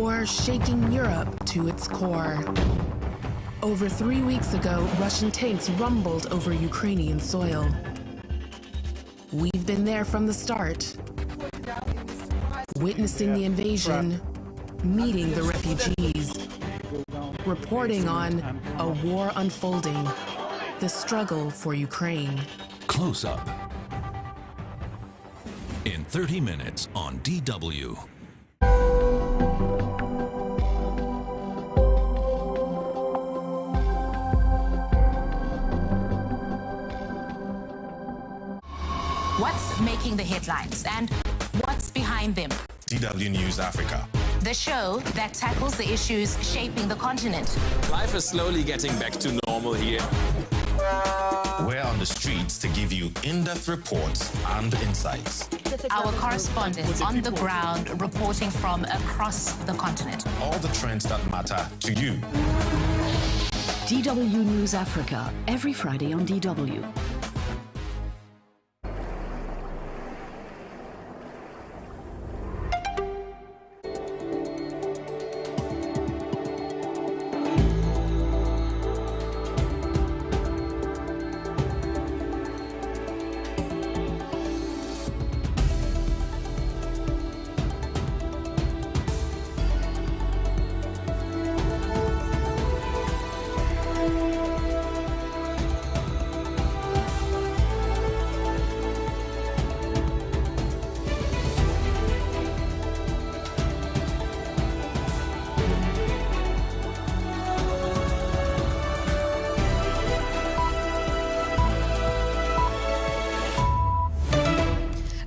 war shaking Europe to its core. Over 3 weeks ago, Russian tanks rumbled over Ukrainian soil. We've been there from the start, witnessing the invasion, meeting the refugees, reporting on a war unfolding, the struggle for Ukraine. Close Up. In 30 minutes on DW. What's making the headlines and what's behind them? DW News Africa. The show that tackles the issues shaping the continent. Life is slowly getting back to normal here. We're on the streets to give you in-depth reports and insights. Our correspondents on the ground reporting from across the continent. All the trends that matter to you. DW News Africa, every Friday on DW.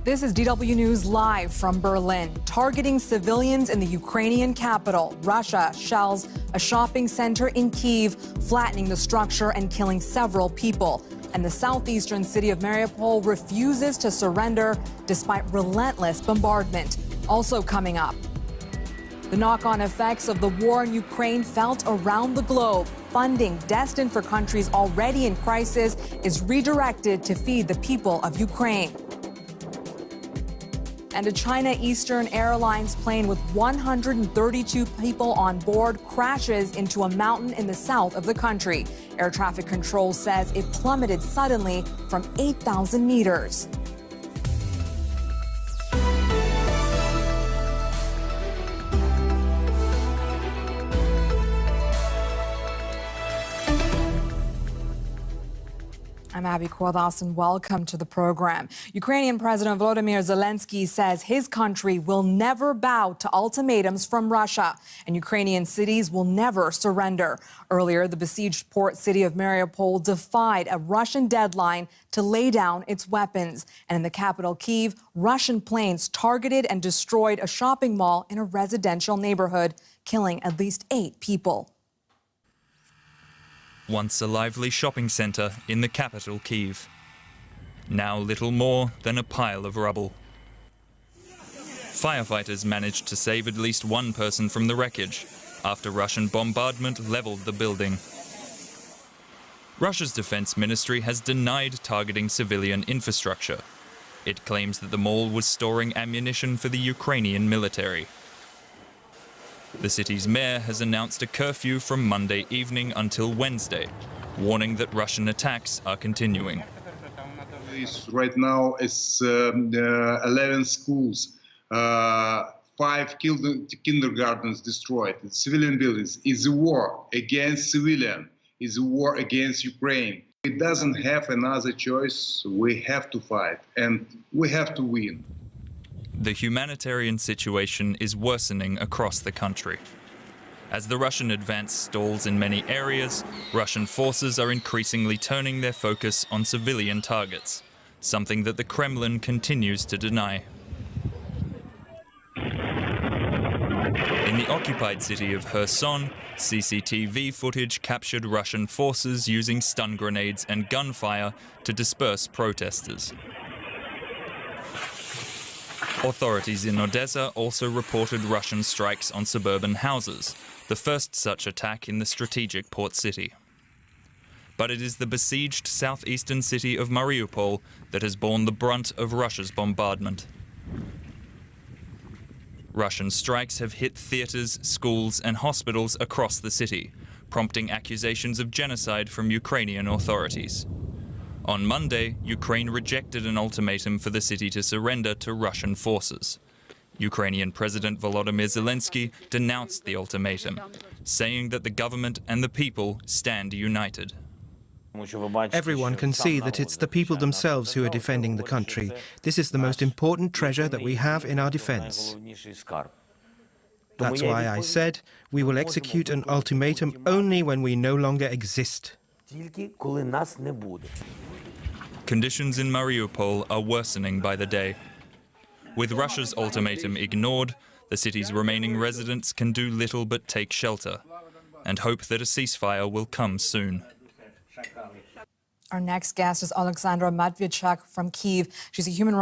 This is DW News live from Berlin. Targeting civilians in the Ukrainian capital, Russia shells a shopping center in Kyiv, flattening the structure and killing several people. And the southeastern city of Mariupol refuses to surrender despite relentless bombardment. Also coming up, the knock-on effects of the war in Ukraine felt around the globe. Funding destined for countries already in crisis is redirected to feed the people of Ukraine. And a China Eastern Airlines plane with 132 people on board crashes into a mountain in the south of the country. Air traffic control says it plummeted suddenly from 8,000 meters. I'm Abby Kordas and welcome to the program. Ukrainian President Volodymyr Zelensky says his country will never bow to ultimatums from Russia and Ukrainian cities will never surrender. Earlier, the besieged port city of Mariupol defied a Russian deadline to lay down its weapons. And in the capital, Kyiv, Russian planes targeted and destroyed a shopping mall in a residential neighborhood, killing at least 8 people. Once a lively shopping centre in the capital, Kyiv. Now little more than a pile of rubble. Firefighters managed to save at least one person from the wreckage after Russian bombardment levelled the building. Russia's defence ministry has denied targeting civilian infrastructure. It claims that the mall was storing ammunition for the Ukrainian military. The city's mayor has announced a curfew from Monday evening until Wednesday, warning that Russian attacks are continuing. Right now it's 11 schools, 5 kindergartens destroyed, civilian buildings. It's a war against civilians, it's a war against Ukraine. It doesn't have another choice. We have to fight and we have to win. The humanitarian situation is worsening across the country. As the Russian advance stalls in many areas, Russian forces are increasingly turning their focus on civilian targets, something that the Kremlin continues to deny. In the occupied city of Kherson, CCTV footage captured Russian forces using stun grenades and gunfire to disperse protesters. Authorities in Odessa also reported Russian strikes on suburban houses, the first such attack in the strategic port city. But it is the besieged southeastern city of Mariupol that has borne the brunt of Russia's bombardment. Russian strikes have hit theatres, schools and hospitals across the city, prompting accusations of genocide from Ukrainian authorities. On Monday, Ukraine rejected an ultimatum for the city to surrender to Russian forces. Ukrainian President Volodymyr Zelensky denounced the ultimatum, saying that the government and the people stand united. Everyone can see that it's the people themselves who are defending the country. This is the most important treasure that we have in our defense. That's why I said we will execute an ultimatum only when we no longer exist. Conditions in Mariupol are worsening by the day. With Russia's ultimatum ignored, the city's remaining residents can do little but take shelter and hope that a ceasefire will come soon. Our next guest is Alexandra Matvichak from Kyiv. She's a human rights